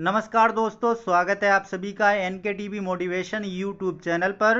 नमस्कार दोस्तों, स्वागत है आप सभी का एनके मोटिवेशन यूट्यूब चैनल पर।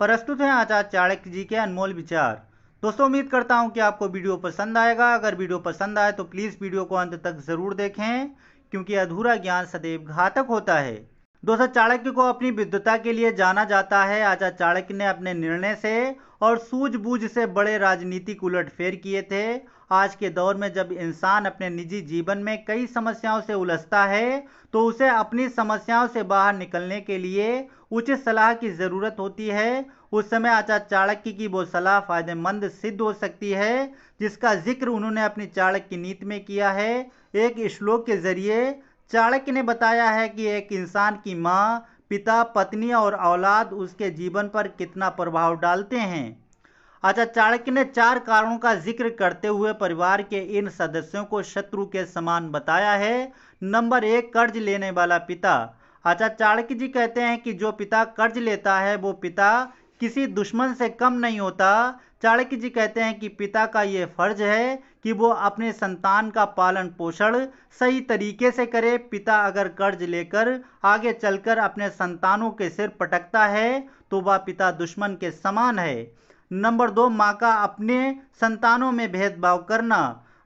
प्रस्तुत हैं आचार्य चाणक्य जी के अनमोल विचार। दोस्तों, उम्मीद करता हूं कि आपको वीडियो पसंद आएगा। अगर वीडियो पसंद आए तो प्लीज़ वीडियो को अंत तक ज़रूर देखें, क्योंकि अधूरा ज्ञान सदैव घातक होता है। दोस्तों, चाणक्य को अपनी विद्वता के लिए जाना जाता है। आचार्य चाणक्य ने अपने निर्णय से और सूझबूझ से बड़े राजनीतिक उलटफेर किए थे। आज के दौर में जब इंसान अपने निजी जीवन में कई समस्याओं से उलझता है, तो उसे अपनी समस्याओं से बाहर निकलने के लिए उचित सलाह की ज़रूरत होती है। उस समय आचार्य चाणक्य की वो सलाह फायदेमंद सिद्ध हो सकती है, जिसका जिक्र उन्होंने अपनी चाणक्य नीति में किया है। एक श्लोक के जरिए चाणक्य ने बताया है कि एक इंसान की माँ, पिता, पत्नी और औलाद उसके जीवन पर कितना प्रभाव डालते हैं। आचार्य चाणक्य ने 4 कारणों का जिक्र करते हुए परिवार के इन सदस्यों को शत्रु के समान बताया है। नंबर 1, कर्ज लेने वाला पिता। आचार्य चाणक्य जी कहते हैं कि जो पिता कर्ज लेता है वो पिता किसी दुश्मन से कम नहीं होता। चाणक्य जी कहते हैं कि पिता का ये फर्ज है कि वो अपने संतान का पालन पोषण सही तरीके से करे। पिता अगर कर्ज लेकर आगे चलकर अपने संतानों के सिर पटकता है तो वह पिता दुश्मन के समान है। नंबर 2, माँ का अपने संतानों में भेदभाव करना।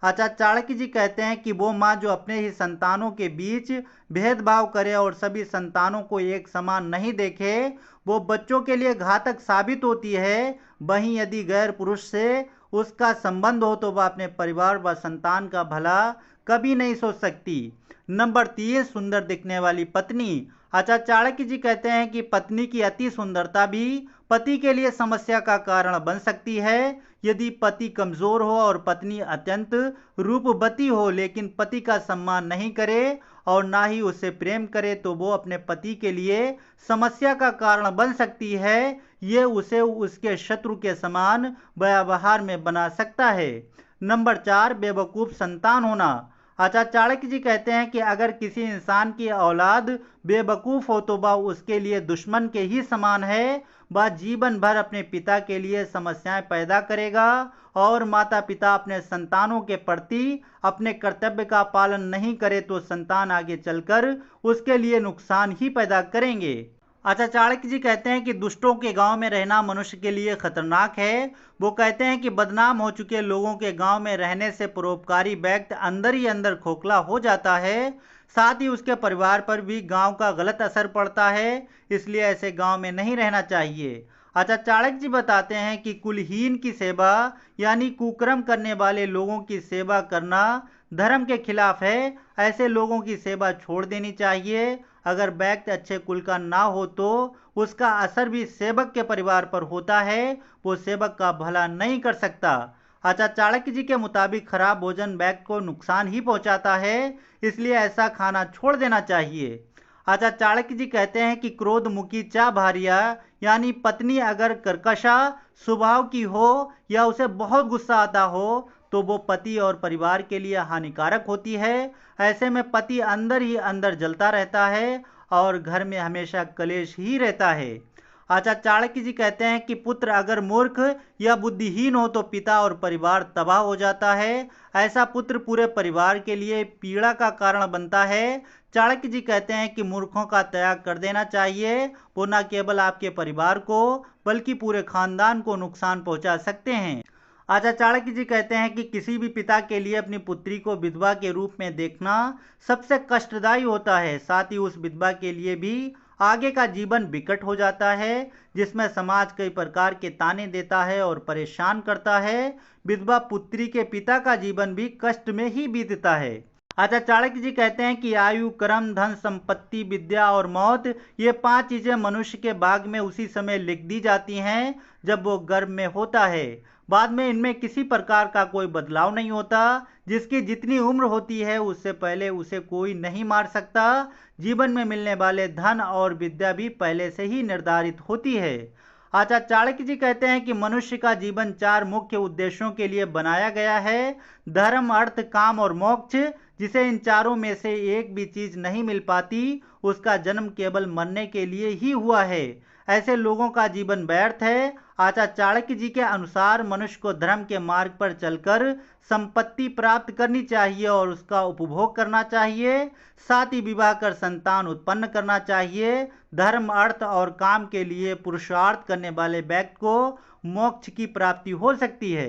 आचार्य चाणक्य जी कहते हैं कि वो माँ जो अपने ही संतानों के बीच भेदभाव करे और सभी संतानों को एक समान नहीं देखे, वो बच्चों के लिए घातक साबित होती है। वहीं यदि गैर पुरुष से उसका संबंध हो तो वह अपने परिवार व संतान का भला कभी नहीं सोच सकती। नंबर 3, सुंदर दिखने वाली पत्नी। आचार्य चाणक्य जी कहते हैं कि पत्नी की अति सुंदरता भी पति के लिए समस्या का कारण बन सकती है। यदि पति कमजोर हो और पत्नी अत्यंत रूपवती हो लेकिन पति का सम्मान नहीं करे और ना ही उससे प्रेम करे, तो वो अपने पति के लिए समस्या का कारण बन सकती है। ये उसे उसके शत्रु के समान व्यवहार में बना सकता है। नंबर 4, बेवकूफ़ संतान होना। आचार्य चाणक्य जी कहते हैं कि अगर किसी इंसान की औलाद बेवकूफ़ हो तो वह उसके लिए दुश्मन के ही समान है। वह जीवन भर अपने पिता के लिए समस्याएं पैदा करेगा और माता पिता अपने संतानों के प्रति अपने कर्तव्य का पालन नहीं करे तो संतान आगे चलकर उसके लिए नुकसान ही पैदा करेंगे। आचार्य चाणक्य जी कहते हैं कि दुष्टों के गांव में रहना मनुष्य के लिए खतरनाक है। वो कहते हैं कि बदनाम हो चुके लोगों के गांव में रहने से परोपकारी व्यक्ति अंदर ही अंदर खोखला हो जाता है, साथ ही उसके परिवार पर भी गांव का गलत असर पड़ता है। इसलिए ऐसे गांव में नहीं रहना चाहिए। आचार्य चाणक्य जी बताते हैं कि कुलहीन की सेवा यानी कुकर्म करने वाले लोगों की सेवा करना धर्म के खिलाफ है। ऐसे लोगों की सेवा छोड़ देनी चाहिए। अगर व्यक्ति अच्छे कुल का ना हो तो उसका असर भी सेवक के परिवार पर होता है। वो सेवक का भला नहीं कर सकता। आचार्य चाणक्य जी के मुताबिक खराब भोजन व्यक्ति को नुकसान ही पहुंचाता है, इसलिए ऐसा खाना छोड़ देना चाहिए। आचार्य चाणक्य जी कहते हैं कि क्रोध मुखी चा भारिया यानी पत्नी अगर कर्कशा स्वभाव की हो या उसे बहुत गुस्सा आता हो तो वो पति और परिवार के लिए हानिकारक होती है। ऐसे में पति अंदर ही अंदर जलता रहता है और घर में हमेशा कलेश ही रहता है। आचार्य चाणक्य जी कहते हैं कि पुत्र अगर मूर्ख या बुद्धिहीन हो तो पिता और परिवार तबाह हो जाता है। ऐसा पुत्र पूरे परिवार के लिए पीड़ा का कारण बनता है। चाणक्य जी कहते हैं कि मूर्खों का त्याग कर देना चाहिए। वो न केवल आपके परिवार को बल्कि पूरे खानदान को नुकसान पहुंचा सकते हैं। आचार्य चाणक्य जी कहते हैं कि किसी भी पिता के लिए अपनी पुत्री को विधवा के रूप में देखना सबसे कष्टदायी होता है। साथ ही उस विधवा के लिए भी आगे का जीवन विकट हो जाता है, जिसमें समाज कई प्रकार के ताने देता है और परेशान करता है। विधवा पुत्री के पिता का जीवन भी कष्ट में ही बीतता है। आचार्य चाणक्य जी कहते हैं कि आयु, कर्म, धन, संपत्ति, विद्या और मौत, ये 5 चीजें मनुष्य के भाग में उसी समय लिख दी जाती हैं जब वो गर्भ में होता है। बाद में इनमें किसी प्रकार का कोई बदलाव नहीं होता। जिसकी जितनी उम्र होती है उससे पहले उसे कोई नहीं मार सकता। जीवन में मिलने वाले धन और विद्या भी पहले से ही निर्धारित होती है। आचार्य चाणक्य जी कहते हैं कि मनुष्य का जीवन 4 मुख्य उद्देश्यों के लिए बनाया गया है: धर्म, अर्थ, काम और मोक्ष। जिसे इन चारों में से एक भी चीज नहीं मिल पाती उसका जन्म केवल मरने के लिए ही हुआ है। ऐसे लोगों का जीवन व्यर्थ है। आचार्य चाणक्य जी के अनुसार मनुष्य को धर्म के मार्ग पर चलकर संपत्ति प्राप्त करनी चाहिए और उसका उपभोग करना चाहिए। साथ ही विवाह कर संतान उत्पन्न करना चाहिए। धर्म, अर्थ और काम के लिए पुरुषार्थ करने वाले व्यक्ति को मोक्ष की प्राप्ति हो सकती है।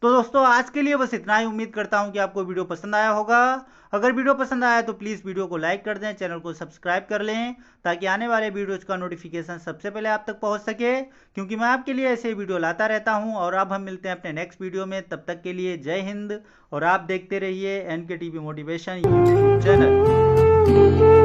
तो दोस्तों आज के लिए बस इतना ही। उम्मीद करता हूं कि आपको वीडियो पसंद आया होगा। अगर वीडियो पसंद आया तो प्लीज़ वीडियो को लाइक कर दें, चैनल को सब्सक्राइब कर लें ताकि आने वाले वीडियोज का नोटिफिकेशन सबसे पहले आप तक पहुंच सके, क्योंकि मैं आपके लिए ऐसे वीडियो लाता रहता हूं। और अब हम मिलते हैं अपने नेक्स्ट वीडियो में। तब तक के लिए जय हिंद और आप देखते रहिए NK TV motivation YouTube channel.